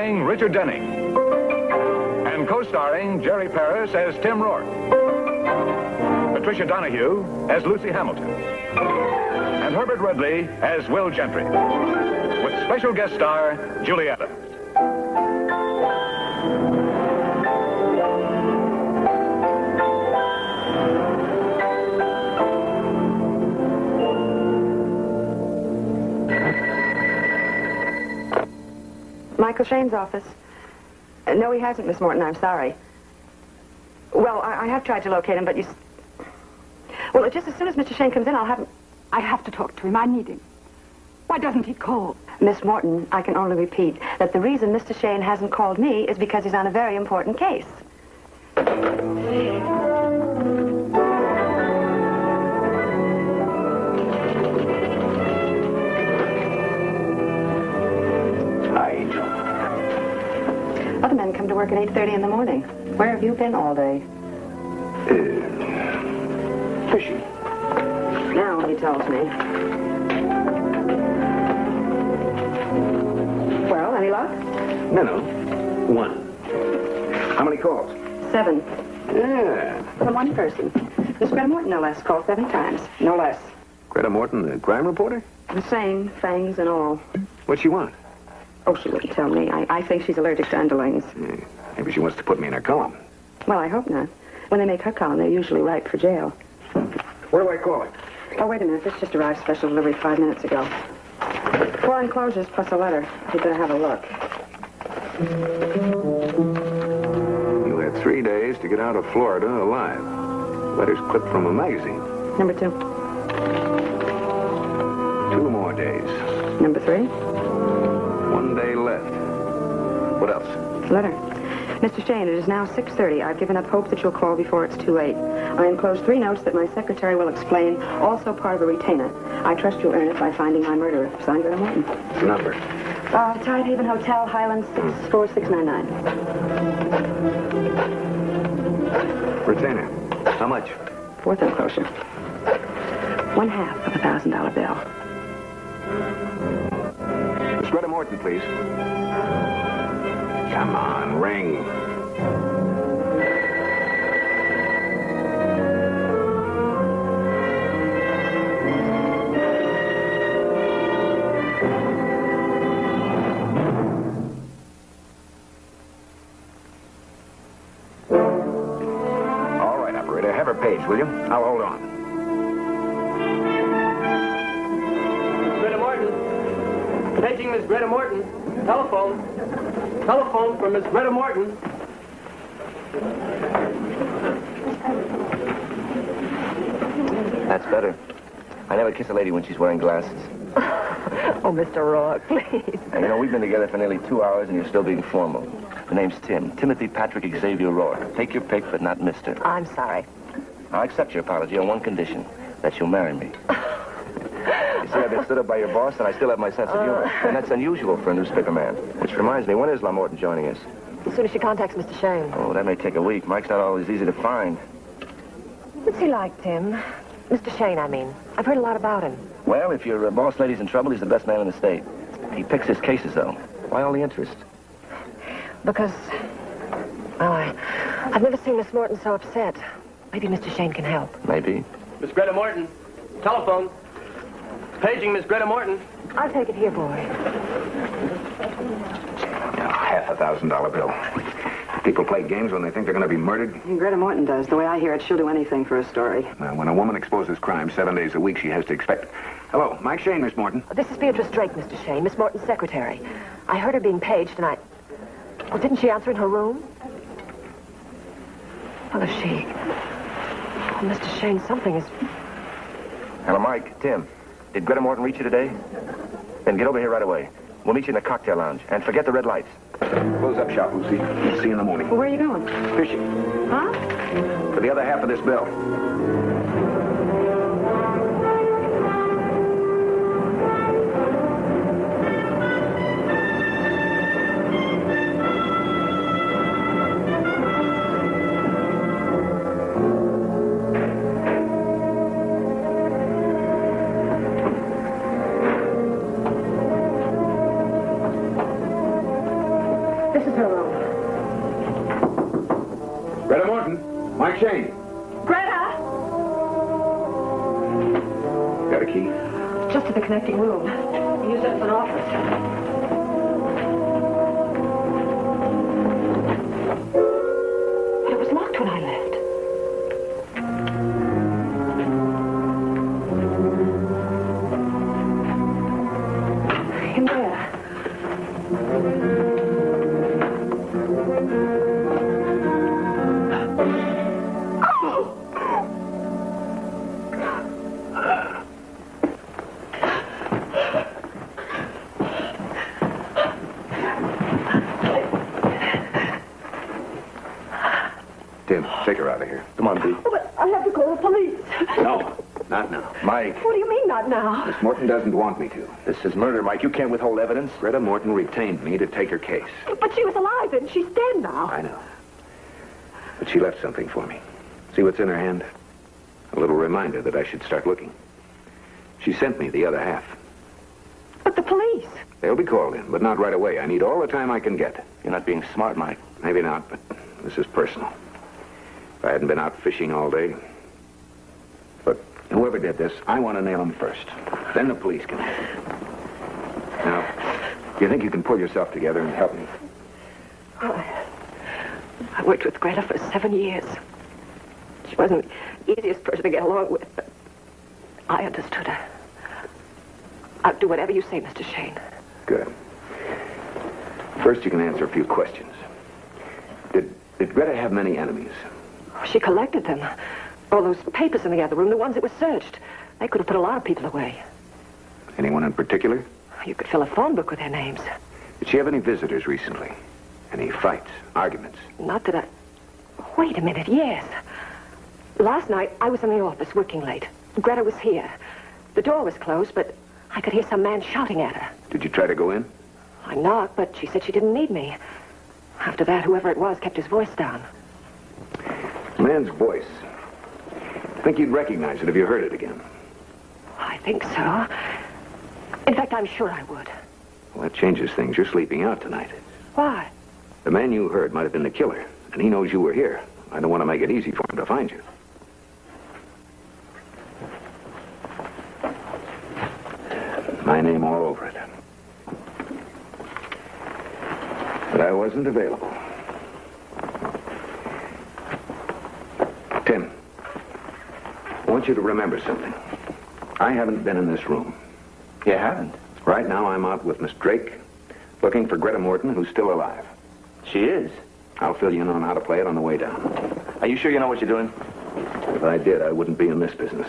starring Richard Denning. And co-starring Jerry Paris as Tim Rourke. Patricia Donahue as Lucy Hamilton. And Herbert Redley as Will Gentry. With special guest star, Julie Adams. Michael Shayne's office. No, he hasn't, Miss Morton. I'm sorry. Well, I have tried to locate him, but Well, just as soon as Mr. Shayne comes in, I'll have him... I have to talk to him. I need him. Why doesn't he call? Miss Morton, I can only repeat that the reason Mr. Shayne hasn't called me is because he's on a very important case. Other men come to work at 8:30 in the morning. Where have you been all day? Fishing. Now, he tells me. Well, any luck? No. One. How many calls? 7. Yeah. From one person. Miss Greta Morton, no less, called 7 times. No less. Greta Morton, the crime reporter? The same, fangs and all. What'd she want? Oh, she wouldn't tell me. I think she's allergic to underlings. Yeah. Maybe she wants to put me in her column. Well, I hope not. When they make her column, they're usually ripe for jail. Where do I call it? Oh, wait a minute. This just arrived special delivery 5 minutes ago. 4 enclosures plus a letter. You better have a look. You had 3 days to get out of Florida alive. Letters clipped from a magazine. Number 2. 2 more days. Number 3. 1 day left. What else? Letter. Mr. Shayne, it is now 6:30. I've given up hope that you'll call before it's too late. I enclose 3 notes that my secretary will explain, also part of a retainer. I trust you'll earn it by finding my murderer. Signed, Greta Morton. Number. Tidehaven Hotel, Highlands, 64699. Retainer. How much? 4th enclosure. 1/2 of a $1,000 bill. Miss Greta Morton, please. Come on, ring. All right, operator, have her page, will you? I'll hold on. Miss Greta Morton. Paging Miss Greta Morton. Telephone. Telephone for Miss Greta Morton. That's better. I never kiss a lady when she's wearing glasses. Oh, Mr. Rourke, please. And you know, we've been together for nearly 2 hours and you're still being formal. The name's Tim. Timothy Patrick Xavier Rourke. Take your pick, but not Mr. I'm sorry. I'll accept your apology on one condition, that you'll marry me. You see, I've been stood up by your boss, and I still have my sense of humor. And that's unusual for a newspaper man. Which reminds me, when is La Morton joining us? As soon as she contacts Mr. Shayne. Oh, that may take a week. Mike's not always easy to find. What's he like, Tim? Mr. Shayne, I mean. I've heard a lot about him. Well, if your boss lady's in trouble, he's the best man in the state. He picks his cases, though. Why all the interest? Because, well, I've never seen Miss Morton so upset. Maybe Mr. Shayne can help. Maybe. Miss Greta Morton. Telephone. Paging Miss Greta Morton. I'll take it here, boy. Half $1,000 bill. People play games when they think they're going to be murdered. Greta Morton does. The way I hear it, she'll do anything for a story. Well, when a woman exposes crime 7 days a week, she has to expect... Hello, Mike Shayne, Miss Morton. This is Beatrice Drake, Mr. Shayne, Miss Morton's secretary. I heard her being paged, and I... Oh, didn't she answer in her room? Well, is she... Oh, Mr. Shayne, something is... Hello, Mike. Tim. Did Greta Morton reach you today? Then get over here right away. We'll meet you in the cocktail lounge. And forget the red lights. Close up shop, Lucy. See you in the morning. Well, where are you going? Fishing. Huh? For the other half of this bill. This is her room. Greta Morton, Mike Shayne. Greta! Got a key? Just to the connecting room. We use it as an office. But it was locked when I left. In there. Tim, take her out of here. Come on, B. Oh, but I have to call the police. No, not now. Mike, What do you mean, not now? Miss Morton doesn't want me to. this is murder, Mike. You can't withhold evidence. Greta Morton retained me to take her case. But she was alive and she's dead now. I know. But she left something for me. See what's in her hand? A little reminder that I should start looking. She sent me the other half. But the police. They'll be called in, but not right away. I need all the time I can get. You're not being smart, Mike. Maybe not, but this is personal. If I hadn't been out fishing all day. Look, whoever did this, I want to nail him first. Then the police can have him. Now, do you think you can pull yourself together and help me? I worked with Greta for 7 years. She wasn't the easiest person to get along with, but I understood her. I'll do whatever you say, Mr. Shayne. Good. First, you can answer a few questions. Did Greta have many enemies? She collected them. All those papers in the other room, the ones that were searched. They could have put a lot of people away. Anyone in particular? You could fill a phone book with their names. Did she have any visitors recently? Any fights, arguments? Not that I... Wait a minute, yes. Last night, I was in the office working late. Greta was here. The door was closed, but I could hear some man shouting at her. Did you try to go in? I knocked, but she said she didn't need me. After that, whoever it was kept his voice down. Man's voice. Think you'd recognize it if you heard it again? I think so. In fact, I'm sure I would. Well, that changes things. You're sleeping out tonight. Why? The man you heard might have been the killer, and he knows you were here. I don't want to make it easy for him to find you. My name all over it. But I wasn't available. Tim, I want you to remember something. I haven't been in this room. You haven't. Right now, I'm out with Miss Drake, looking for Greta Morton, who's still alive. She is. I'll fill you in on how to play it on the way down. Are you sure you know what you're doing? If I did, I wouldn't be in this business.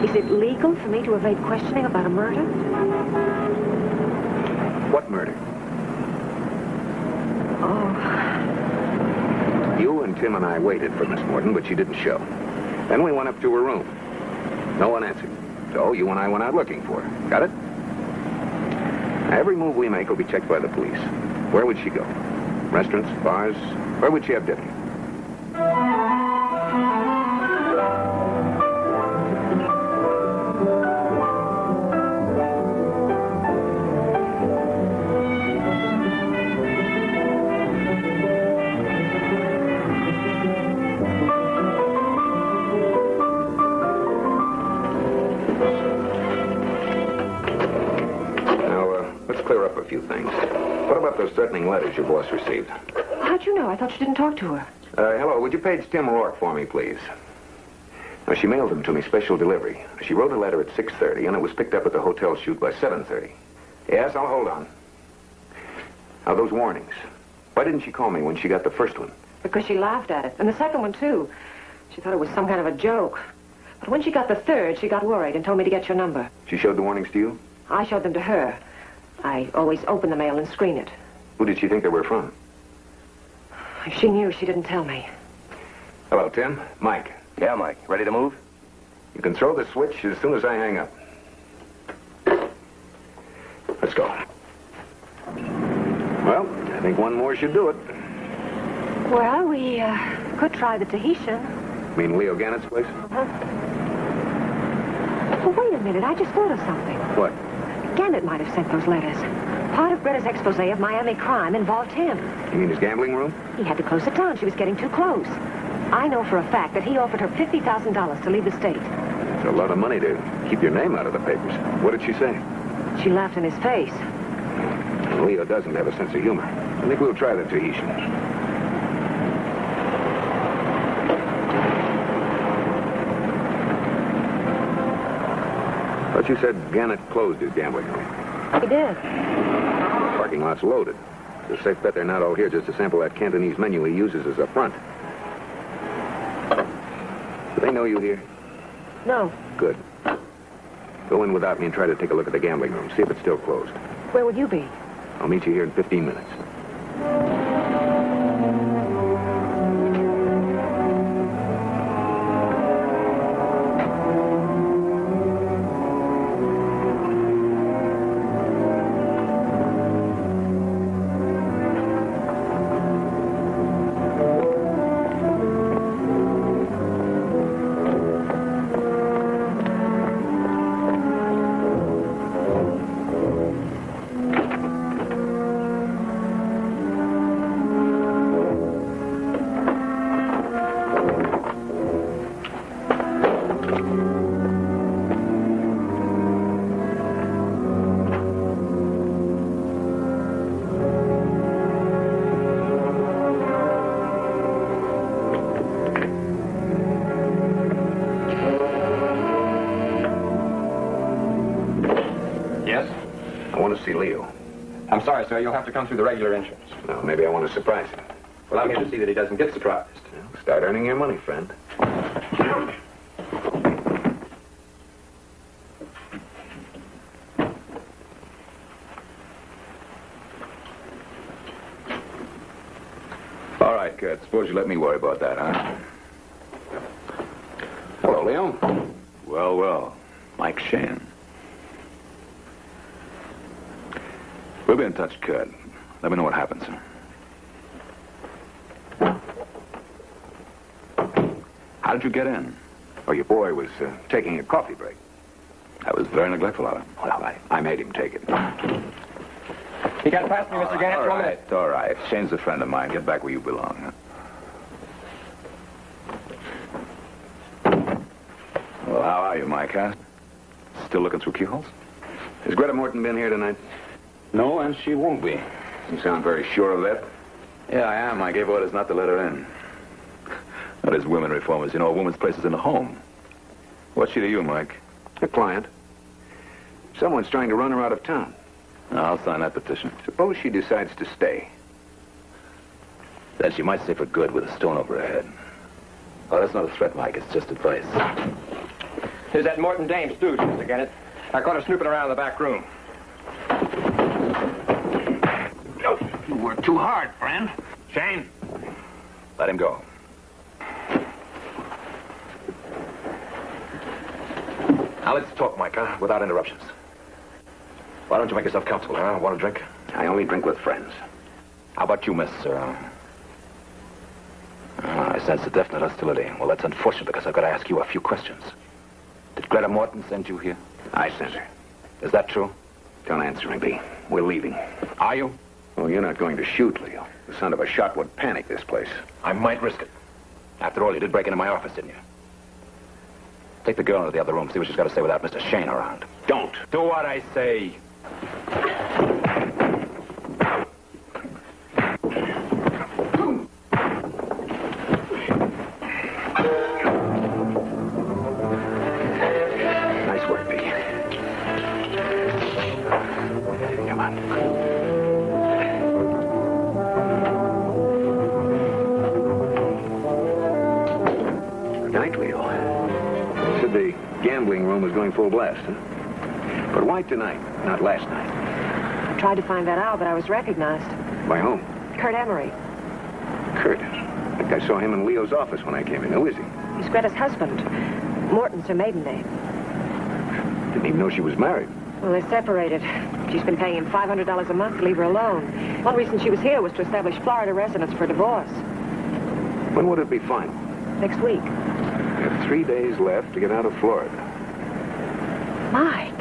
Is it legal for me to evade questioning about a murder? What murder? Oh, You and Tim and I waited for Miss Morton, but she didn't show. Then we went up to her room. No one answered. So you and I went out looking for her. Got it? Every move we make will be checked by the police. Where would she go? Restaurants, bars? Where would she have dinner? Clear up a few things. What about those threatening letters your boss received? how'd you know? I thought you didn't talk to her. Hello, would you page Tim Rourke for me, please? Now, she mailed them to me, special delivery. She wrote a letter at 6:30, and it was picked up at the hotel shoot by 7:30. Yes, I'll hold on. Now, those warnings. Why didn't she call me when she got the first one? Because she laughed at it. And the second one, too. She thought it was some kind of a joke. But when she got the third, she got worried and told me to get your number. She showed the warnings to you? I showed them to her. I always open the mail and screen it. Who did she think they were from? If she knew, she didn't tell me. Hello, Tim. Mike. Yeah, Mike. Ready to move? You can throw the switch as soon as I hang up. Let's go. Well, I think one more should do it. Well, we could try the Tahitian. Mean Leo Gannett's place? Well, wait a minute. I just thought of something. What? Gannett might have sent those letters. Part of Bretta's expose of Miami crime involved him. You mean his gambling room? He had to close it down. She was getting too close. I know for a fact that he offered her $50,000 to leave the state. It's a lot of money to keep your name out of the papers. What did she say? She laughed in his face. Leo doesn't have a sense of humor. I think we'll try the Tahitian. But you said Gannett closed his gambling room. He did. Parking lot's loaded. It's a safe bet they're not all here just to sample that Cantonese menu he uses as a front. Do they know you here? No. Good. Go in without me and try to take a look at the gambling room. See if it's still closed. Where would you be? I'll meet you here in 15 minutes. See Leo. I'm sorry, sir. You'll have to come through the regular entrance. No, maybe I want to surprise him. Well, I'm here to see that he doesn't get surprised. Start earning your money, friend. All right, Kurt. Suppose you let me worry about that, huh? Hello, Leo. Well, well. Mike Shayne. We'll be in touch, Kurt. Let me know what happens. How did you get in? Oh, your boy was taking a coffee break. That was very neglectful of him. Well, I made him take it. He got past me, Mr. Gannett. All right, all right. Shayne's a friend of mine. Get back where you belong. Well, how are you, Mike, huh? Still looking through keyholes? Has Greta Morton been here tonight? No, and she won't be. You sound very sure of that. Yeah, I am. I gave orders not to let her in. Now, there's women reformers. You know, a woman's place is in the home. What's she to you, Mike? A client. Someone's trying to run her out of town. I'll sign that petition. Suppose she decides to stay. Then she might stay for good with a stone over her head. Oh, that's not a threat, Mike. It's just advice. Here's that Morton dame stooge, Mr. Gannett. I caught her snooping around in the back room. You work too hard, friend. Shayne. Let him go. Now, let's talk, Mike, huh? Without interruptions. Why don't you make yourself comfortable, huh? Want a drink? I only drink with friends. How about you, miss? I sense a definite hostility. Well, that's unfortunate because I've got to ask you a few questions. Did Greta Morton send you here? I sent her. Is that true? Don't answer me, B. We're leaving. Are you? Well, you're not going to shoot, Leo. The sound of a shot would panic this place. I might risk it. After all, you did break into my office, didn't you? Take the girl into the other room, see what she's got to say without Mr. Shayne around. Don't. Do what I say. Nice work, B. Come on. Good night, Leo. You said the gambling room was going full blast, huh? But why tonight, not last night? I tried to find that out, but I was recognized. By whom? Kurt Emery. Kurt. I think I saw him in Leo's office when I came in. Who is he? He's Greta's husband. Morton's her maiden name. Didn't even know she was married. Well, they're separated. She's been paying him $500 a month to leave her alone. One reason she was here was to establish Florida residence for divorce. When would it be final? Next week. You have 3 days left to get out of Florida. Mike.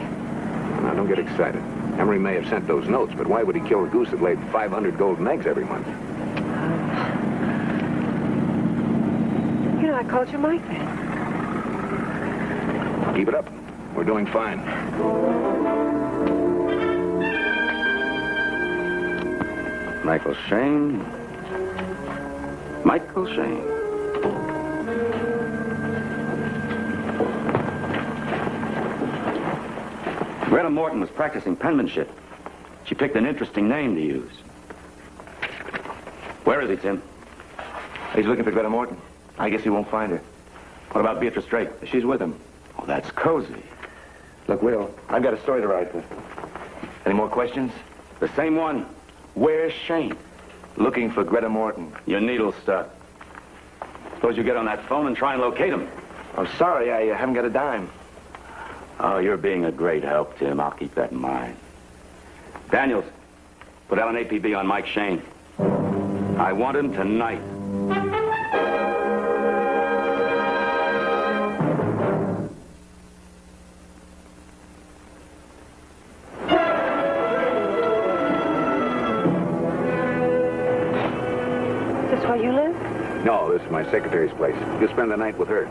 Now, don't get excited. Emery may have sent those notes, but why would he kill a goose that laid 500 golden eggs every month? You know, I called you Mike then. Keep it up. We're doing fine. Michael Shayne. Michael Shayne. Greta Morton was practicing penmanship. She picked an interesting name to use. Where is he, Tim? He's looking for Greta Morton. I guess he won't find her. What about Beatrice Drake? She's with him. Oh, that's cozy. Look, Will, I've got a story to write. Any more questions? The same one. Where's Shayne? Looking for Greta Morton. Your needle's stuck. Suppose you get on that phone and try and locate him. I'm sorry, I haven't got a dime. Oh, you're being a great help, Tim. I'll keep that in mind. Daniels, put LNAPB on Mike Shayne. I want him tonight. Is this where you live? No, this is my secretary's place. You'll spend the night with her.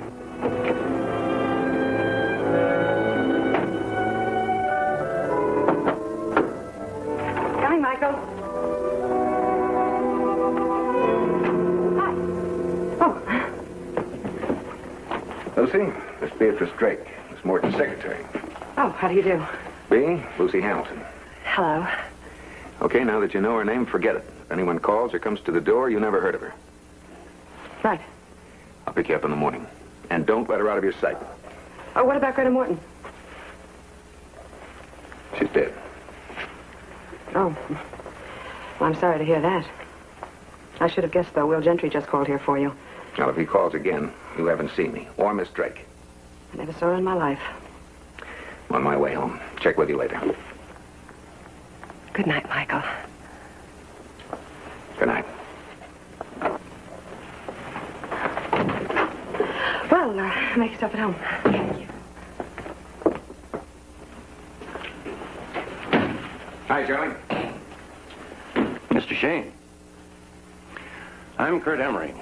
Coming, Michael. Hi. Oh. Lucy, this is Beatrice Drake. Miss Morton's secretary. Oh, how do you do? B, Lucy Hamilton. Hello. Okay, now that you know her name, forget it. If anyone calls or comes to the door, you never heard of her. Right. I'll pick you up in the morning. And don't let her out of your sight. Oh, what about Greta Morton? She's dead. Oh. Well, I'm sorry to hear that. I should have guessed, though. Will Gentry just called here for you. Now, if he calls again, you haven't seen me. Or Miss Drake. I never saw her in my life. I'm on my way home. Check with you later. Good night, Michael. Good night. Well, make yourself at home. Thank you. Hi, Charlie. Mr. Shayne. I'm Kurt Emery.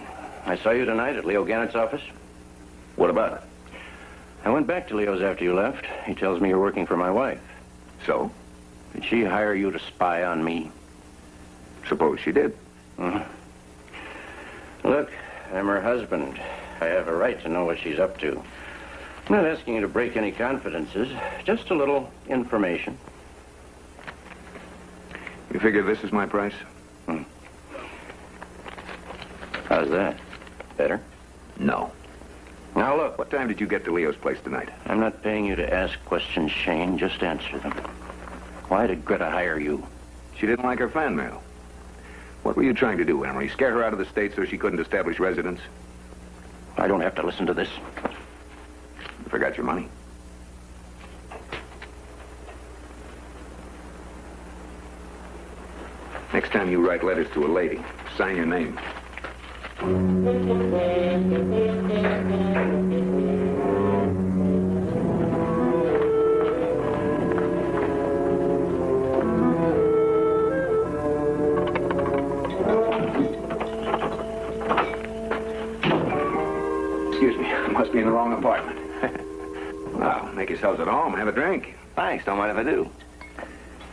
I saw you tonight at Leo Gannett's office. What about it? I went back to Leo's after you left. He tells me you're working for my wife. So? Did she hire you to spy on me? Suppose she did. Uh-huh. Look, I'm her husband. I have a right to know what she's up to. I'm not asking you to break any confidences, just a little information. You figure this is my price? How's that? Better? No. Now, look, What time did you get to Leo's place tonight? I'm not paying you to ask questions, Shayne. Just answer them. Why did Greta hire you? She didn't like her fan mail. What were you trying to do, Emery? Scare her out of the state so she couldn't establish residence? I don't have to listen to this. You forgot your money. Next time you write letters to a lady, sign your name. Excuse me, I must be in the wrong apartment. Well, make yourselves at home, have a drink. Thanks, don't mind if I do.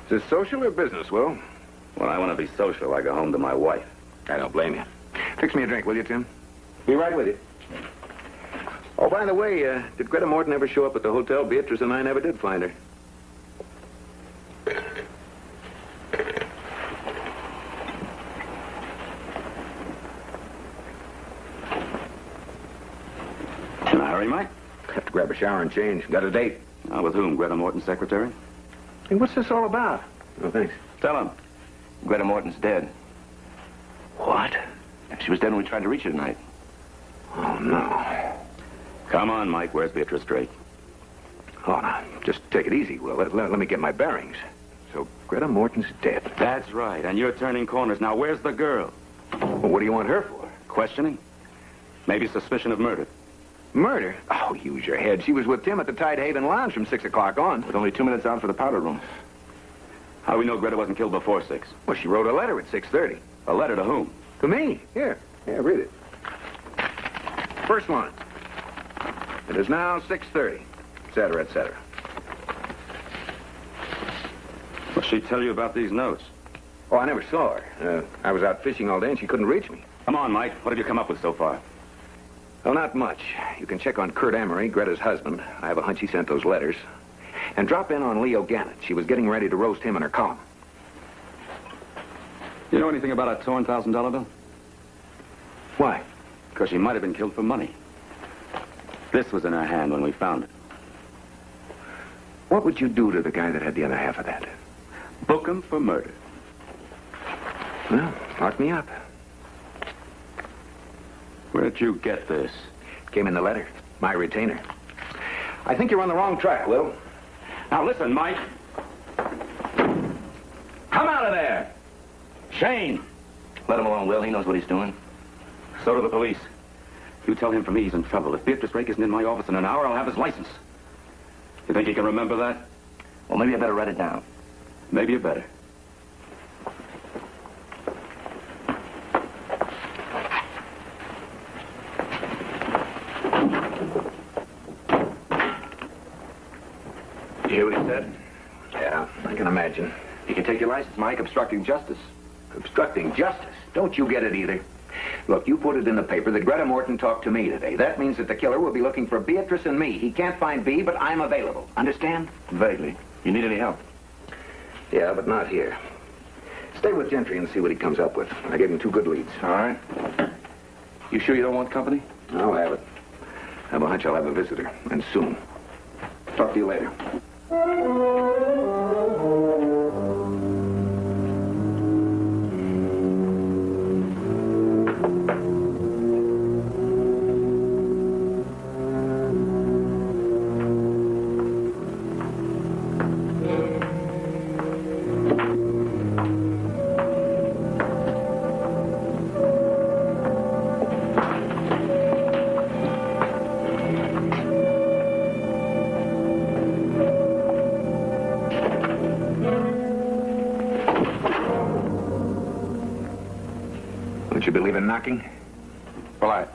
Is this social or business, Will? When I want to be social, I go home to my wife. I don't blame you. Fix me a drink, will you, Tim? Be right with you. Oh, by the way, did Greta Morton ever show up at the hotel? Beatrice and I never did find her. In a hurry, Mike? Have to grab a shower and change. Got a date. With whom? Greta Morton's secretary? Hey, what's this all about? Oh, thanks. Tell him. Greta Morton's dead. What? She was dead when we tried to reach her tonight. Oh, no. Come on, Mike. Where's Beatrice Drake? Oh, now, just take it easy, Will. Let me get my bearings. So Greta Morton's dead. That's right, and you're turning corners. Now, where's the girl? Well, what do you want her for? Questioning? Maybe suspicion of murder. Murder? Oh, use your head. She was with Tim at the Tidehaven Lounge from 6 o'clock on. With only 2 minutes out for the powder room. How do we know Greta wasn't killed before 6? Well, she wrote a letter at 6:30. A letter to whom? To me. Here, read it. First line. It is now 6:30, et cetera, et cetera. What'd she tell you about these notes? Oh, I never saw her. I was out fishing all day and she couldn't reach me. Come on, Mike. What have you come up with so far? Well, not much. You can check on Kurt Emery, Greta's husband. I have a hunch he sent those letters. And drop in on Leo Gannett. She was getting ready to roast him in her column. You know anything about a torn $1,000 bill? Why? Because she might have been killed for money. This was in her hand when we found it. What would you do to the guy that had the other half of that? Book him for murder. Well, lock me up. Where'd you get this? Came in the letter. My retainer. I think you're on the wrong track, Will. Now listen, Mike. Come out of there! Shayne! Let him alone, Will. He knows what he's doing. So do the police. You tell him for me he's in trouble. If Beatrice Rake isn't in my office in an hour, I'll have his license. You think he can remember that? Well, maybe I better write it down. Maybe you better. You hear what he said? Yeah, I can imagine. You can take your license, Mike. Obstructing justice. Obstructing justice? Don't you get it either? Look, you put it in the paper that Greta Morton talked to me today. That means that the killer will be looking for Beatrice and me. He can't find Bea, but I'm available. Understand? Vaguely. You need any help? Yeah, but not here. Stay with Gentry and see what he comes up with. I gave him 2 good leads. All right. You sure you don't want company? I'll have it. I have a hunch I'll have a visitor, and soon. Talk to you later. Don't you believe in knocking? Polite.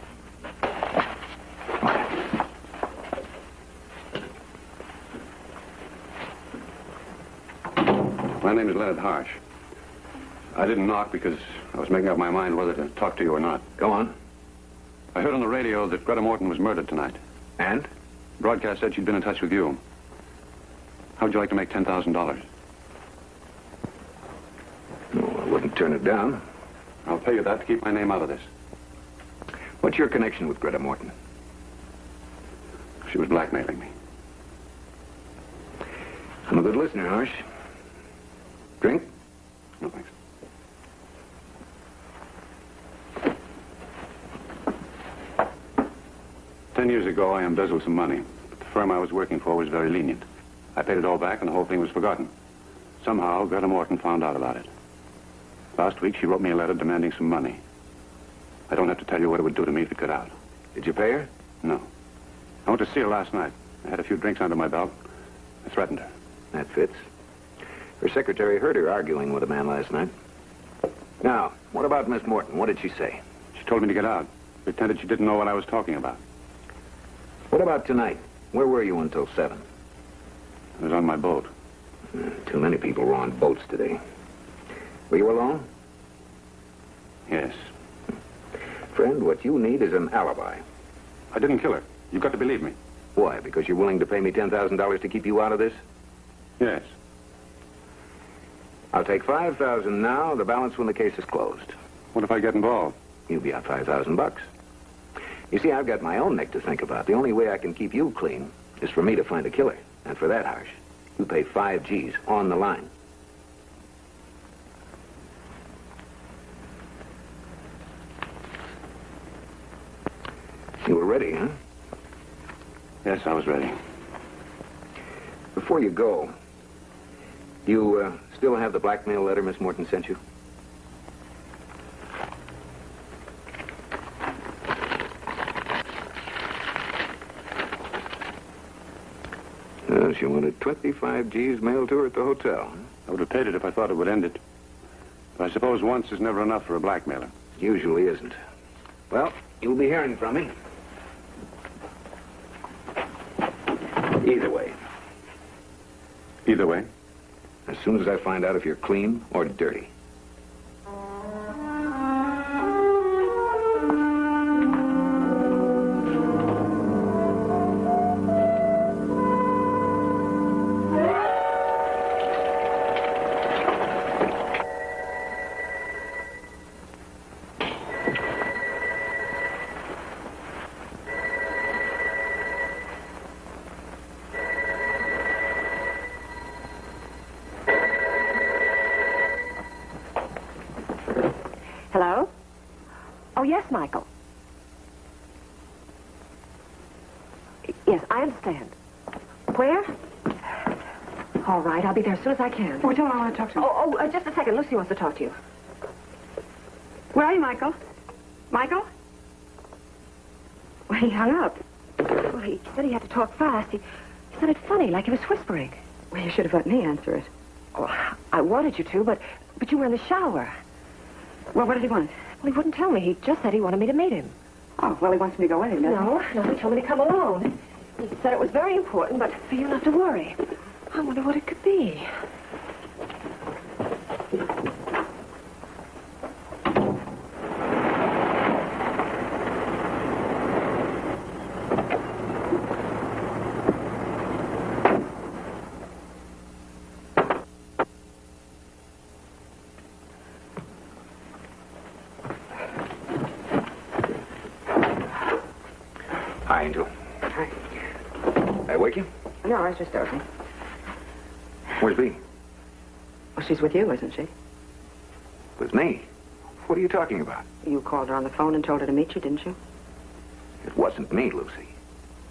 My name is Leonard Harsh. I didn't knock because I was making up my mind whether to talk to you or not. Go on. I heard on the radio that Greta Morton was murdered tonight. And? Broadcast said she'd been in touch with you. How would you like to make $10,000? No, I wouldn't turn it down. I'll pay you that to keep my name out of this. What's your connection with Greta Morton? She was blackmailing me. I'm a good listener, Harsh. Drink? No, thanks. Ten years ago, I embezzled some money, but the firm I was working for was very lenient. I paid it all back, and the whole thing was forgotten. Somehow, Greta Morton found out about it. Last week, she wrote me a letter demanding some money. I don't have to tell you what it would do to me if it got out. Did you pay her? No. I went to see her last night. I had a few drinks under my belt. I threatened her. That fits. Her secretary heard her arguing with a man last night. Now, what about Miss Morton? What did she say? She told me to get out. Pretended she didn't know what I was talking about. What about tonight? Where were you until 7? I was on my boat. Too many people were on boats today. Were you alone? Yes. Friend, what you need is an alibi. I didn't kill her. You've got to believe me. Why? Because you're willing to pay me $10,000 to keep you out of this? Yes. I'll take $5,000 now, the balance when the case is closed. What if I get involved? You'll be out $5,000. You see, I've got my own neck to think about. The only way I can keep you clean is for me to find a killer. And for that, Harsh, you pay 5 G's on the line. You were ready, huh? Yes, I was ready. Before you go, do you still have the blackmail letter Miss Morton sent you? She wanted 25 G's mailed to her at the hotel. I would have paid it if I thought it would end it. But I suppose once is never enough for a blackmailer. Usually isn't. Well, you'll be hearing from me. Either way. Either way. As soon as I find out if you're clean or dirty. Hello? Oh, yes, Michael. Yes, I understand. Where? All right, I'll be there as soon as I can. Oh, tell him I want to talk to him. Just a second. Lucy wants to talk to you. Where are you, Michael? Michael? Well, he hung up. Well, he said he had to talk fast. He sounded funny, like he was whispering. Well, you should have let me answer it. Oh, I wanted you to, but you were in the shower. Well, what did he want? Well, he wouldn't tell me. He just said he wanted me to meet him. Oh, well, he wants me to go in, doesn't he? No, he told me to come alone. He said it was very important, but for you not to worry. I wonder what it could be. Hi, Angel. Hi. I wake you? No, I was just dozing. Where's Bea? Well, she's with you, isn't she? With me? What are you talking about? You called her on the phone and told her to meet you, didn't you? It wasn't me, Lucy.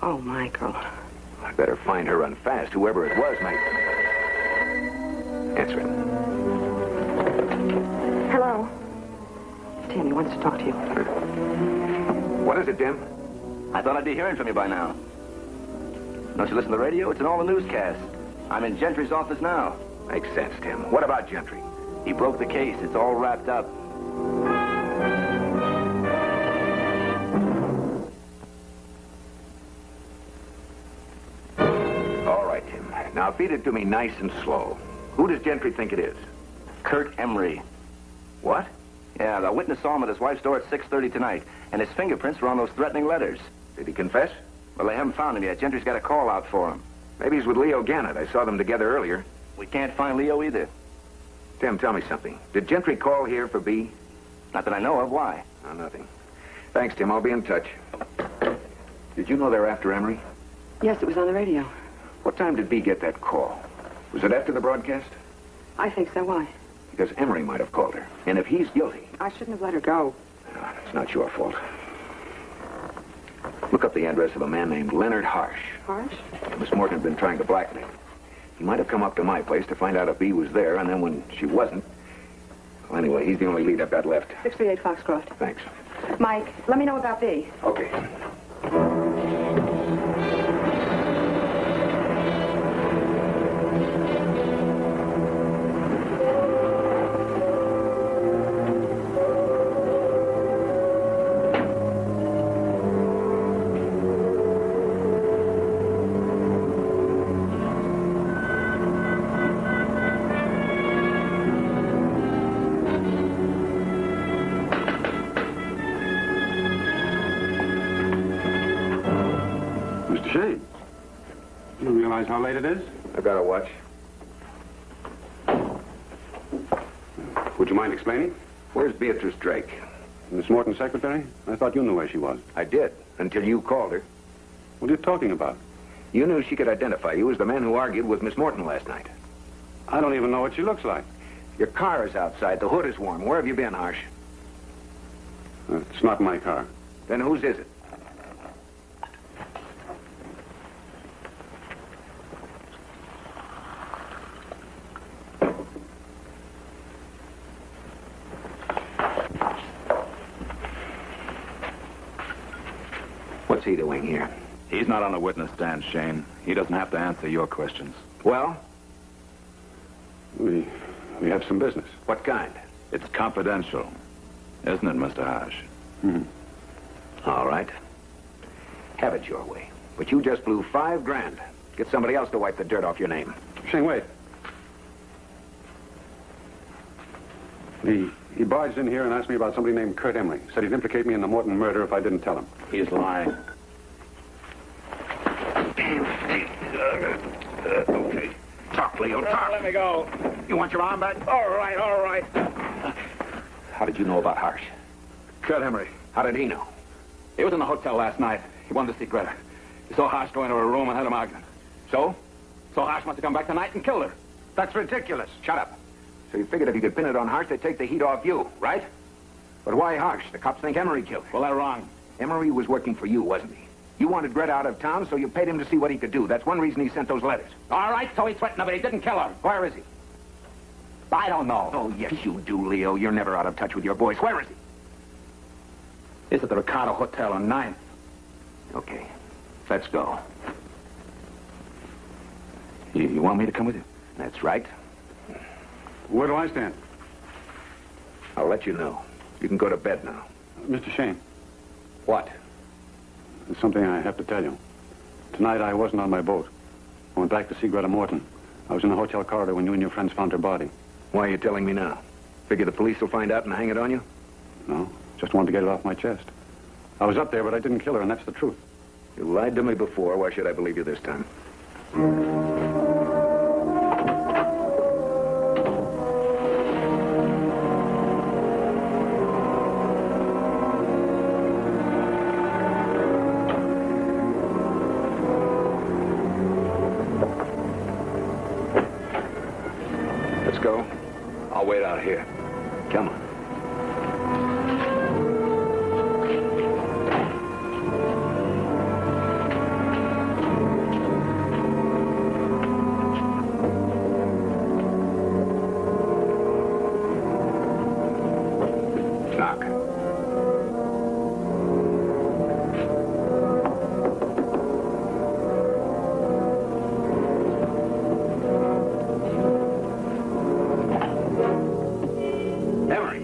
Oh, Michael. I better find her run fast. Whoever it was might... Answer it. Hello. Tim, he wants to talk to you. What is it, Tim? I thought I'd be hearing from you by now. Don't you listen to the radio? It's in all the newscasts. I'm in Gentry's office now. Makes sense, Tim. What about Gentry? He broke the case. It's all wrapped up. All right, Tim. Now feed it to me nice and slow. Who does Gentry think it is? Kurt Emery. What? Yeah, the witness saw him at his wife's door at 6:30 tonight, and his fingerprints were on those threatening letters. Did he confess? Well, they haven't found him yet. Gentry's got a call out for him. Maybe he's with Leo Gannett. I saw them together earlier. We can't find Leo either. Tim, tell me something. Did Gentry call here for Bea? Not that I know of. Why? Oh, nothing. Thanks, Tim. I'll be in touch. Did you know they're after Emery? Yes, it was on the radio. What time did Bea get that call? Was it after the broadcast? I think so. Why? Because Emery might have called her. And if he's guilty... I shouldn't have let her go. It's not your fault. Look up the address of a man named Leonard Harsh. Harsh? Miss Morton had been trying to blackmail him. He might have come up to my place to find out if Bea was there, and then when she wasn't... Well, anyway, he's the only lead I've got left. 638 Foxcroft. Thanks. Mike, let me know about Bea. Okay. Shayne, you realize how late it is? I've got a watch. Would you mind explaining? Where's Beatrice Drake? Miss Morton's secretary? I thought you knew where she was. I did, until you called her. What are you talking about? You knew she could identify you as the man who argued with Miss Morton last night. I don't even know what she looks like. Your car is outside. The hood is warm. Where have you been, Harsh? It's not my car. Then whose is it? What's he doing here? He's not on the witness stand, Shayne. He doesn't have to answer your questions. Well, We have some business. what kind? It's confidential, isn't it, Mr. Harsh? All right. Have it your way. But you just blew $5,000. Get somebody else to wipe the dirt off your name. Shayne, wait. He barged in here and asked me about somebody named Kurt Emery. Said he'd implicate me in the Morton murder if I didn't tell him. He's lying. Okay. Talk, Leo, talk. Let me go. You want your arm back? All right, all right. How did you know about Harsh? Kurt Emery. How did he know? He was in the hotel last night. He wanted to see Greta. He saw Harsh go into her room and had him arguing. So Harsh must have come back tonight and killed her. That's ridiculous. Shut up. So you figured if you could pin it on Harsh, they'd take the heat off you, right? But why Harsh? The cops think Emery killed her. Well, they're wrong. Emery was working for you, wasn't he? You wanted Greta out of town, so you paid him to see what he could do. That's one reason he sent those letters. All right, so he threatened her, but he didn't kill her. Where is he? I don't know. Oh, yes, you do, Leo. You're never out of touch with your boys. Where is he? He's at the Ricardo Hotel on 9th. Okay. Let's go. You want me to come with you? That's right. Where do I stand? I'll let you know. You can go to bed now. Mr. Shayne, What? there's something I have to tell you. Tonight I wasn't on my boat. I went back to see Greta Morton. I was in the hotel corridor when you and your friends found her body. Why are you telling me now? Figure the police will find out and hang it on you? No, just wanted to get it off my chest. I was up there, but I didn't kill her, and that's the truth. You lied to me before. Why should I believe you this time? Let's go. I'll wait out here. Come on. Knock. Emery.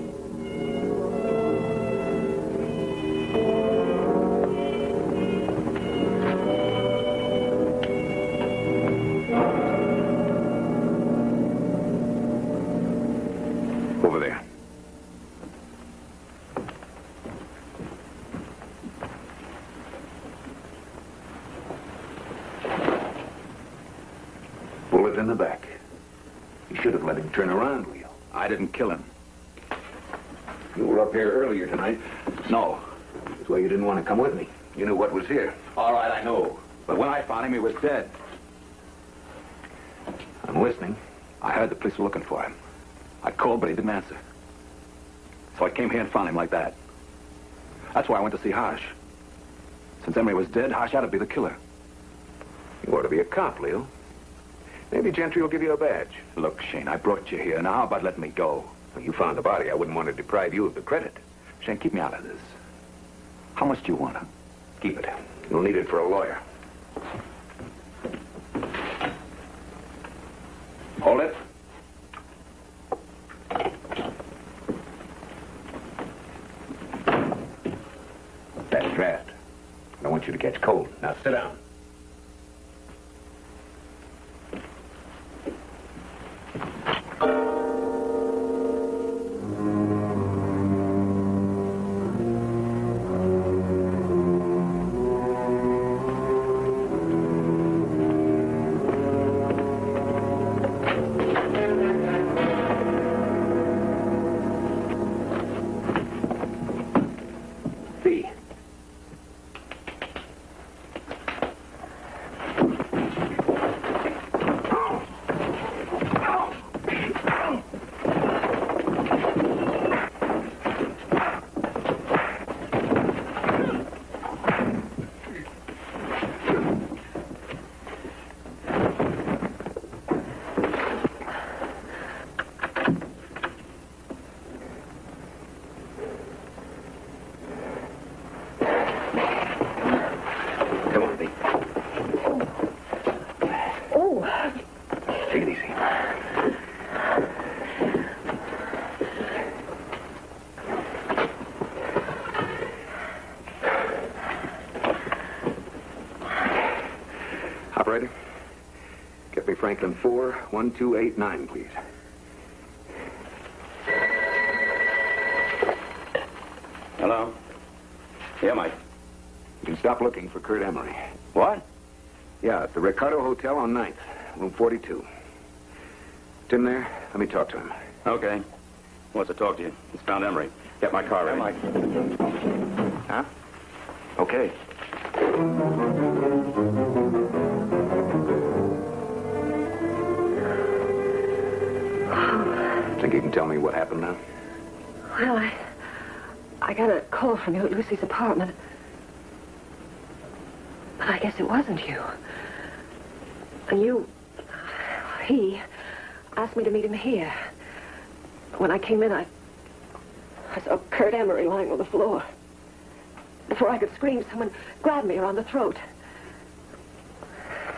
Over there. Bullet in the back. You should have let him turn around, Leo. I didn't kill him. You were up here earlier tonight. No. That's why you didn't want to come with me. You knew what was here. All right, I know. But when I found him, he was dead. I'm listening. I heard the police were looking for him. I called, but he didn't answer. So I came here and found him like that. That's why I went to see Harsh. Since Emery was dead, Harsh had to be the killer. You ought to be a cop, Leo. Maybe Gentry will give you a badge. Look, Shayne, I brought you here. Now, how about letting me go? When you found the body, I wouldn't want to deprive you of the credit. Shayne, keep me out of this. How much do you want? Keep it. You'll need it for a lawyer. Hold it. That's draft. I don't want you to catch cold. Now sit down. Operator, get me Franklin 41289, please. Hello? Yeah, Mike. You can stop looking for Kurt Emery. What? Yeah, at the Ricardo Hotel on 9th, room 42. Tim there? Let me talk to him. Okay. Wants to talk to you. He's found Emery. Get my car ready. Mike. Huh? Okay. Think you can tell me what happened now? Well, I got a call from you at Lucy's apartment. But I guess it wasn't you. And he asked me to meet him here. When I came in, I saw Kurt Emery lying on the floor. Before I could scream, someone grabbed me around the throat.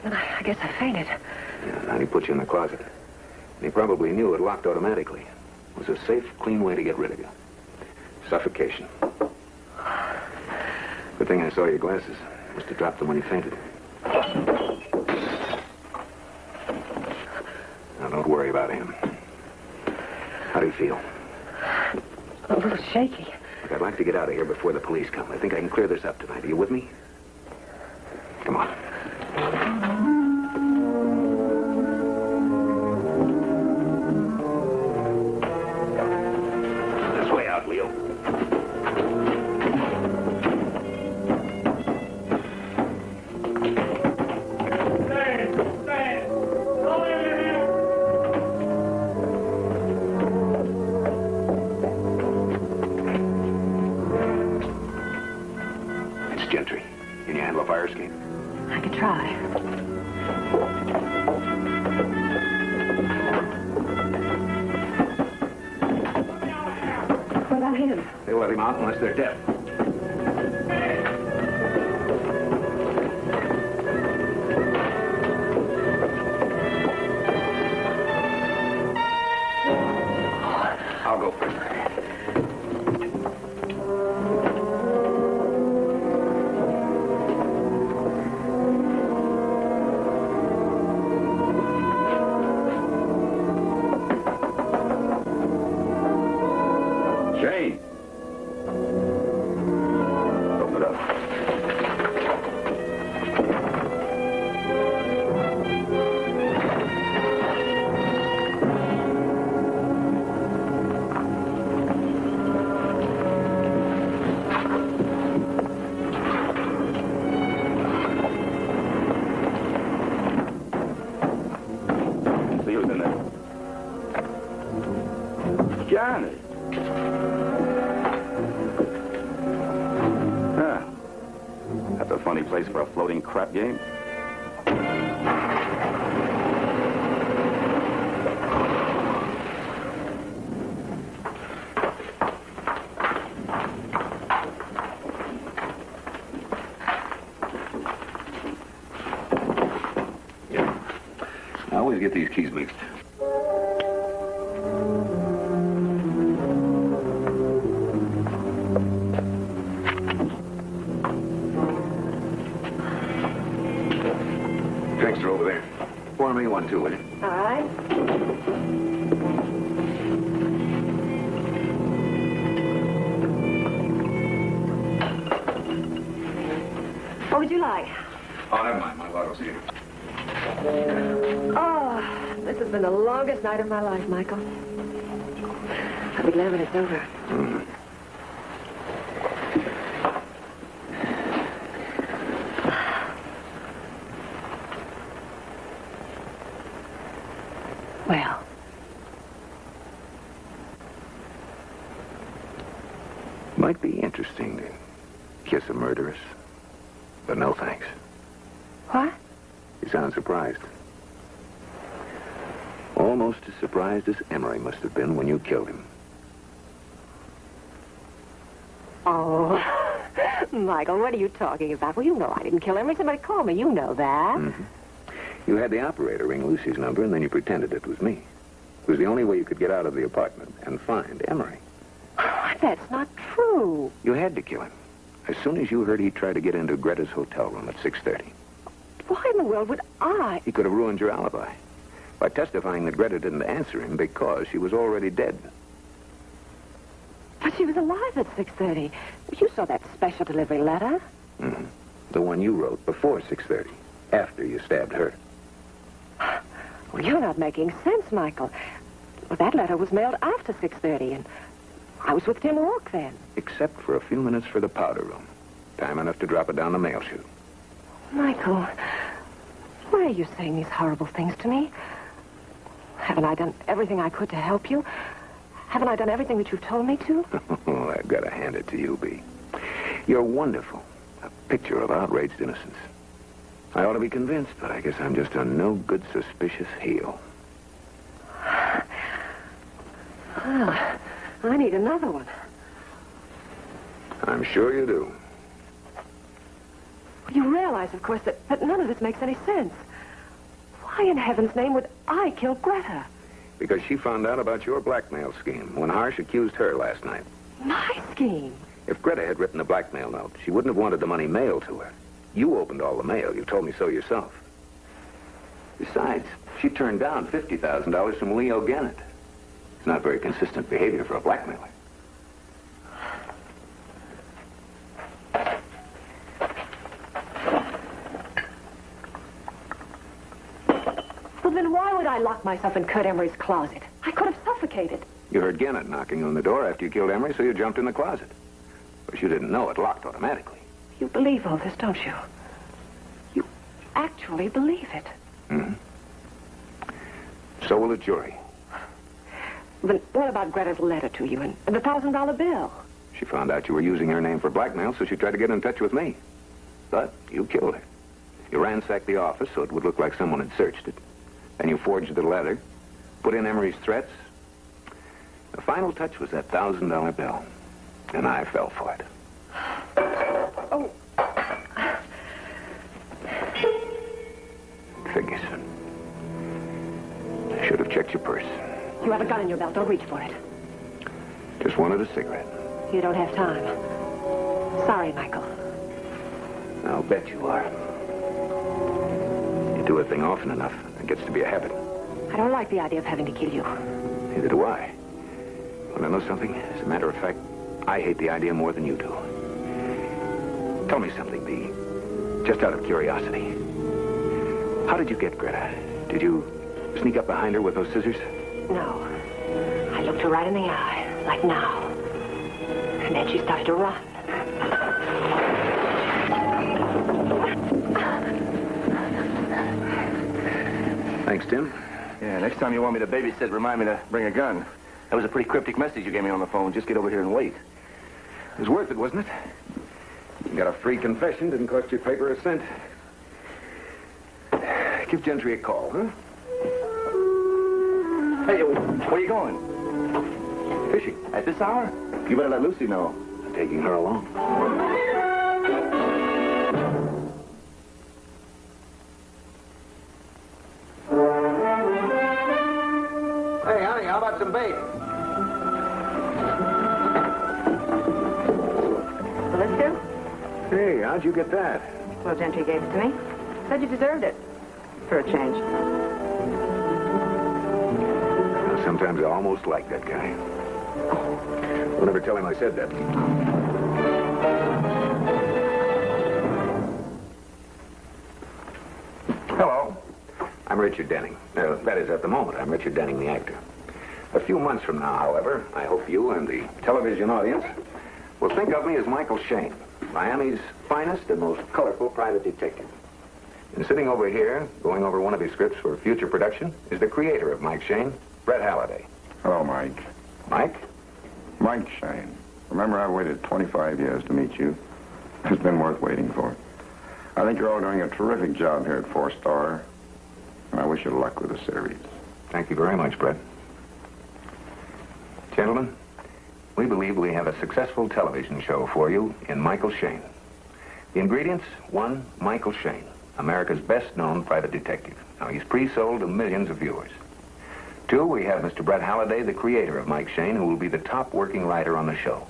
Then I guess I fainted. Yeah, and he put you in the closet. And he probably knew it locked automatically. It was a safe, clean way to get rid of you. Suffocation. Good thing I saw your glasses. Must have dropped them when you fainted. Now, don't worry about him. How do you feel? A little shaky. Look, I'd like to get out of here before the police come. I think I can clear this up tonight. Are you with me? Come on. This way out, Leo. Gentry. Can you handle a fire escape? I could try. What about him? They'll let him out unless they're deaf. I'll go first. Shayne! Open it up. See who's in there. Johnny! That's a funny place for a floating crap game. Yeah. I always get these keys mixed. Drinks are over there. Pour me one, too, will you? All right. What would you like? Oh, never mind. My bottle's here. Oh, this has been the longest night of my life, Michael. I'll be glad when it's over. Mm. Well, Might be interesting to kiss a murderess. But no thanks. what? You sound surprised. Almost as surprised as Emery must have been when you killed him. Oh, Michael, what are you talking about? Well, you know I didn't kill him. Somebody called me. You know that. Mm-hmm. You had the operator ring Lucy's number, and then you pretended it was me. It was the only way you could get out of the apartment and find Emery. That's not true. You had to kill him. As soon as you heard he tried to get into Greta's hotel room at 6:30. Why in the world would I? He could have ruined your alibi by testifying that Greta didn't answer him because she was already dead. But she was alive at 6:30. You saw that special delivery letter. Mm-hmm. The one you wrote before 6:30, after you stabbed her. Well, you're not making sense, Michael. Well, that letter was mailed after 6:30, and I was with Tim Rourke then. Except for a few minutes for the powder room. Time enough to drop it down the mail chute. Michael, why are you saying these horrible things to me? Haven't I done everything I could to help you? Haven't I done everything that you've told me to? Oh, I've got to hand it to you, Bee. You're wonderful. A picture of outraged innocence. I ought to be convinced, but I guess I'm just a no-good, suspicious heel. Oh, I need another one. I'm sure you do. You realize, of course, that none of this makes any sense. Why in heaven's name would I kill Greta? Because she found out about your blackmail scheme when Harsh accused her last night. My scheme? If Greta had written a blackmail note, she wouldn't have wanted the money mailed to her. You opened all the mail. You told me so yourself. Besides, she turned down $50,000 from Leo Gannett. It's not very consistent behavior for a blackmailer. Well, then why would I lock myself in Kurt Emery's closet? I could have suffocated. You heard Gannett knocking on the door after you killed Emery, so you jumped in the closet. But you didn't know it locked automatically. You believe all this, don't you? You actually believe it. Mm-hmm. So will the jury. But what about Greta's letter to you and the $1,000 bill? She found out you were using her name for blackmail, so she tried to get in touch with me. But you killed her. You ransacked the office so it would look like someone had searched it. Then you forged the letter, put in Emery's threats. The final touch was that $1,000 bill. And I fell for it. Oh. Figures. I should have checked your purse. You have a gun in your belt. Don't reach for it. Just wanted a cigarette. You don't have time. Sorry, Michael. I'll bet you are. You do a thing often enough, it gets to be a habit. I don't like the idea of having to kill you. Neither do I. Want to know something? As a matter of fact, I hate the idea more than you do. Tell me something, Bee. Just out of curiosity. How did you get Greta? Did you sneak up behind her with those scissors? No. I looked her right in the eye, like now. And then she started to run. Thanks, Tim. Yeah, next time you want me to babysit, remind me to bring a gun. That was a pretty cryptic message you gave me on the phone. Just get over here and wait. It was worth it, wasn't it? You got a free confession. Didn't cost your paper a cent. Give Gentry a call, huh? Hey, where are you going? Fishing. At this hour? You better let Lucy know. I'm taking her along. Hey, honey, how about some bait? Will this do? Hey, how'd you get that? Well, Gentry gave it to me. Said you deserved it. For a change. Sometimes I almost like that guy. I'll never tell him I said that. Hello. I'm Richard Denning. That is, at the moment, I'm Richard Denning, the actor. A few months from now, however, I hope you and the television audience will think of me as Michael Shayne, Miami's finest and most colorful private detective. And sitting over here, going over one of his scripts for future production, is the creator of Mike Shayne, Brett Halliday. Hello, Mike. Mike? Mike Shayne. Remember, I waited 25 years to meet you. It's been worth waiting for. I think you're all doing a terrific job here at 4-Star. And I wish you luck with the series. Thank you very much, Brett. Gentlemen, we believe we have a successful television show for you in Michael Shayne. The ingredients, 1, Michael Shayne, America's best-known private detective. Now, he's pre-sold to millions of viewers. 2, we have Mr. Brett Halliday, the creator of Mike Shayne, who will be the top working writer on the show.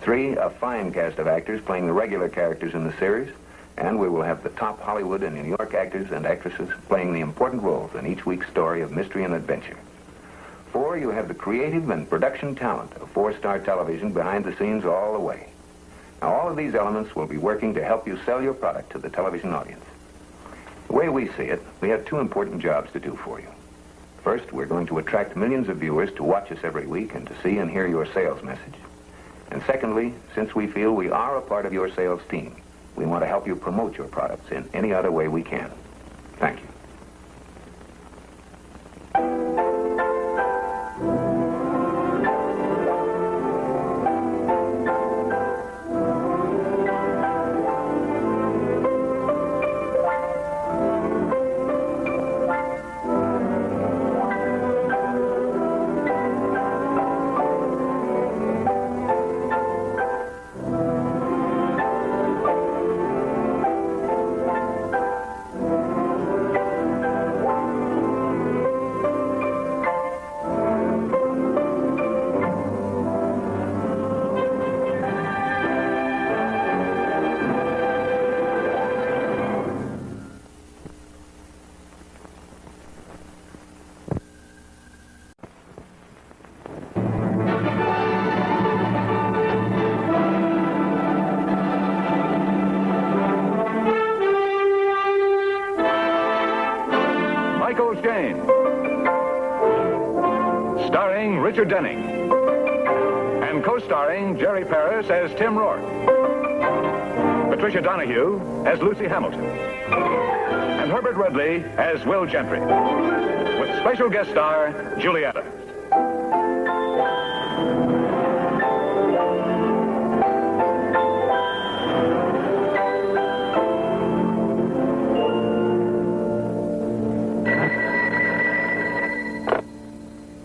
3, a fine cast of actors playing the regular characters in the series. And we will have the top Hollywood and New York actors and actresses playing the important roles in each week's story of mystery and adventure. 4, you have the creative and production talent of 4-star television behind the scenes all the way. Now, all of these elements will be working to help you sell your product to the television audience. The way we see it, we have 2 important jobs to do for you. First, we're going to attract millions of viewers to watch us every week and to see and hear your sales message. And secondly, since we feel we are a part of your sales team, we want to help you promote your products in any other way we can. Thank you. Shayne. Starring Richard Denning. And co-starring Jerry Paris as Tim Rourke. Patricia Donahue as Lucy Hamilton. And Herbert Redley as Will Gentry. With special guest star, Julietta.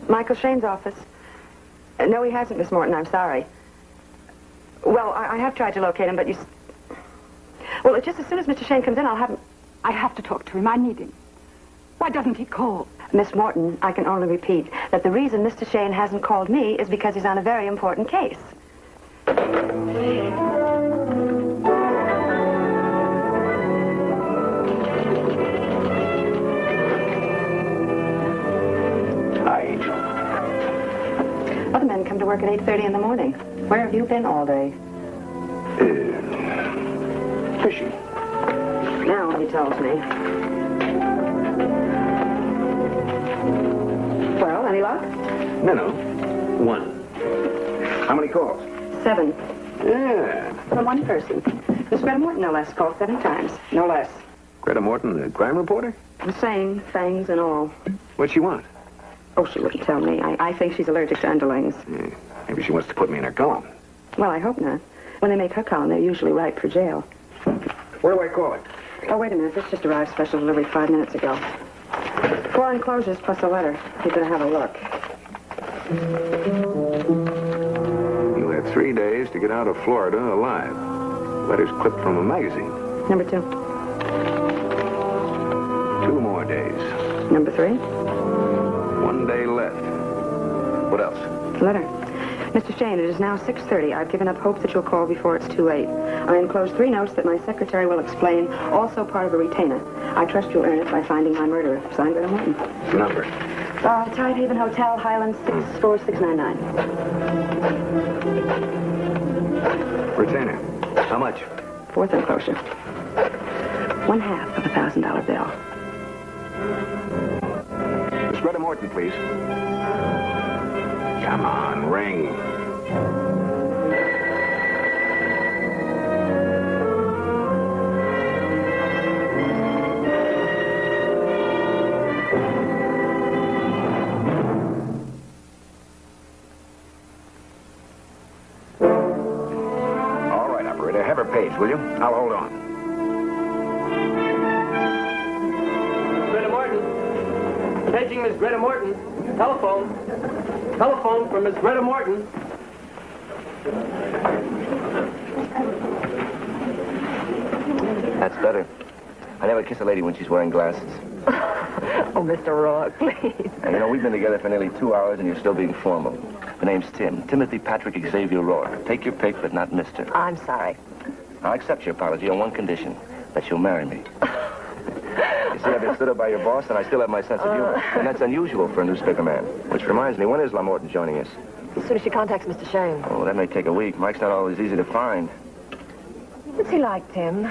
Michael Shayne's office. No, he hasn't, Miss Morton. I'm sorry. Well, I have tried to locate him, but you... Well, just as soon as Mr. Shayne comes in, I'll have him... I have to talk to him. I need him. Why doesn't he call? Miss Morton, I can only repeat that the reason Mr. Shayne hasn't called me is because he's on a very important case. Other men come to work at 8:30 in the morning. Where have you been all day? Fishing. Now, he tells me. Well, any luck? No. 1. How many calls? 7. Yeah. From one person. Miss Greta Morton, no less, called 7 times. No less. Greta Morton, the crime reporter? The same, fangs and all. What'd she want? Oh, she wouldn't tell me. I think she's allergic to underlings. Yeah. Maybe she wants to put me in her column. Well, I hope not. When they make her column, they're usually ripe for jail. Where do I call it? Oh, wait a minute. This just arrived special delivery 5 minutes ago. 4 enclosures plus a letter. You're going to have a look. You had 3 days to get out of Florida alive. Letters clipped from a magazine. Number 2. 2 more days. Number 3. 1 day left. What else? Letter. Mr. Shayne, it is now 6:30. I've given up hope that you'll call before it's too late. I enclose 3 notes that my secretary will explain, also part of a retainer. I trust you'll earn it by finding my murderer. Signed, Greta Morton. Number. Tidehaven Hotel, Highlands, 64699. Retainer. How much? 4th enclosure. 1/2 of a $1,000 bill. Miss Greta Morton, please. Come on, ring. All right, operator, have her page, will you? I'll hold on. Greta Morton. Paging Miss Greta Morton. Telephone. Telephone for Miss Greta Morton. That's better. I I never kiss a lady when she's wearing glasses. Oh, Mr. Rourke, please. And you know, we've been together for nearly 2 hours, and you're still being formal. The name's Tim. Timothy Patrick Xavier Rourke. Take your pick, but not Mr. I'm sorry. I'll accept your apology on one condition, that you'll marry me. You see, I've been stood up by your boss, and I still have my sense of humor. And that's unusual for a newspaper man. Which reminds me, when is Lamorton joining us? As soon as she contacts Mr. Shayne. Oh, that may take a week. Mike's not always easy to find. What's he like, Tim?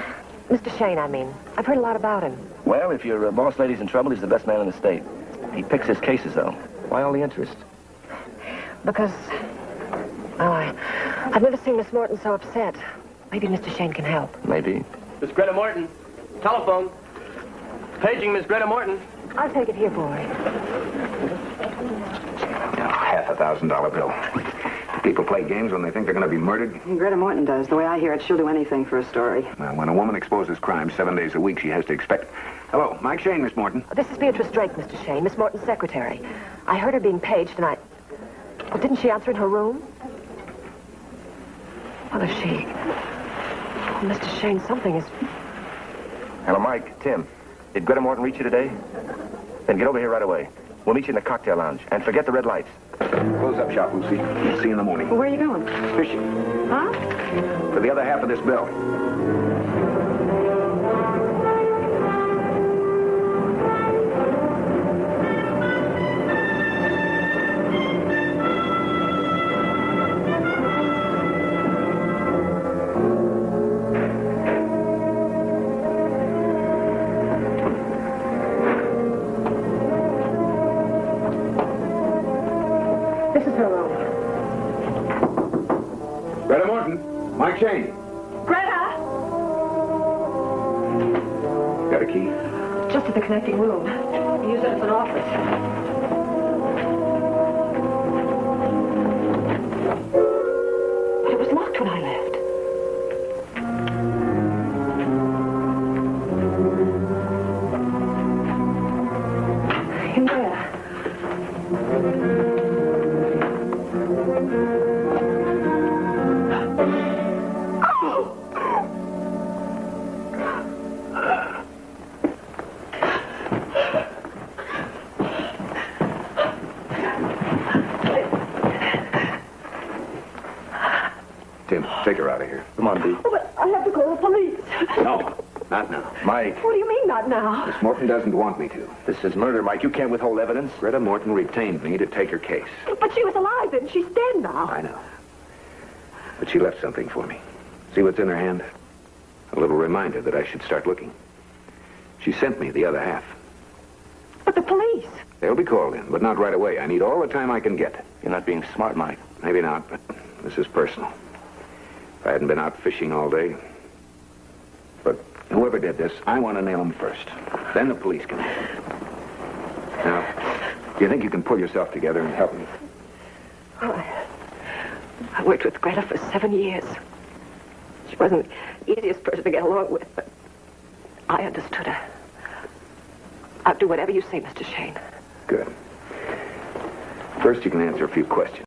Mr. Shayne, I mean. I've heard a lot about him. Well, if your boss lady's in trouble, he's the best man in the state. He picks his cases, though. Why all the interest? Because, well, I've never seen Miss Morton so upset. Maybe Mr. Shayne can help. Maybe. Miss Greta Morton. Telephone. Paging Miss Greta Morton. I'll take it here, boy. $500,000 bill. People play games when they think they're going to be murdered. Greta Morton does. The way I hear it, she'll do anything for a story. Well, when a woman exposes crime 7 days a week, she has to expect... Hello, Mike Shayne, Miss Morton. This is Beatrice Drake, Mr. Shayne, Miss Morton's secretary. I heard her being paged, and Well, didn't she answer in her room? Well, if she... Oh, Mr. Shayne, something is... Hello, Mike. Tim. Did Greta Morton reach you today? Then get over here right away. We'll meet you in the cocktail lounge. And forget the red lights. Close up shop, Lucy. See you in the morning. Well, where are you going? Fishing. Huh? For the other half of this bill. This is her room. Greta Morton. Mike Shayne. Greta! Got a key? Just at the connecting room. We use it as an office. But it was locked when I left. In there. Tim, take her out of here. Come on, Bee. Oh, but I have to call the police. No, not now. Mike. What do you mean, not now? Miss Morton doesn't want me to. This is murder, Mike. You can't withhold evidence. Greta Morton retained me to take her case. But she was alive then. She's dead now. I know. But she left something for me. See what's in her hand? A little reminder that I should start looking. She sent me the other half. But the police. They'll be called in, but not right away. I need all the time I can get. You're not being smart, Mike. Maybe not, but this is personal. If I hadn't been out fishing all day. But whoever did this, I want to nail him first. Then the police can. Now, do you think you can pull yourself together and help me? Oh, I worked with Greta for 7 years. She wasn't the easiest person to get along with, but I understood her. I'll do whatever you say, Mr. Shayne. Good. First, you can answer a few questions.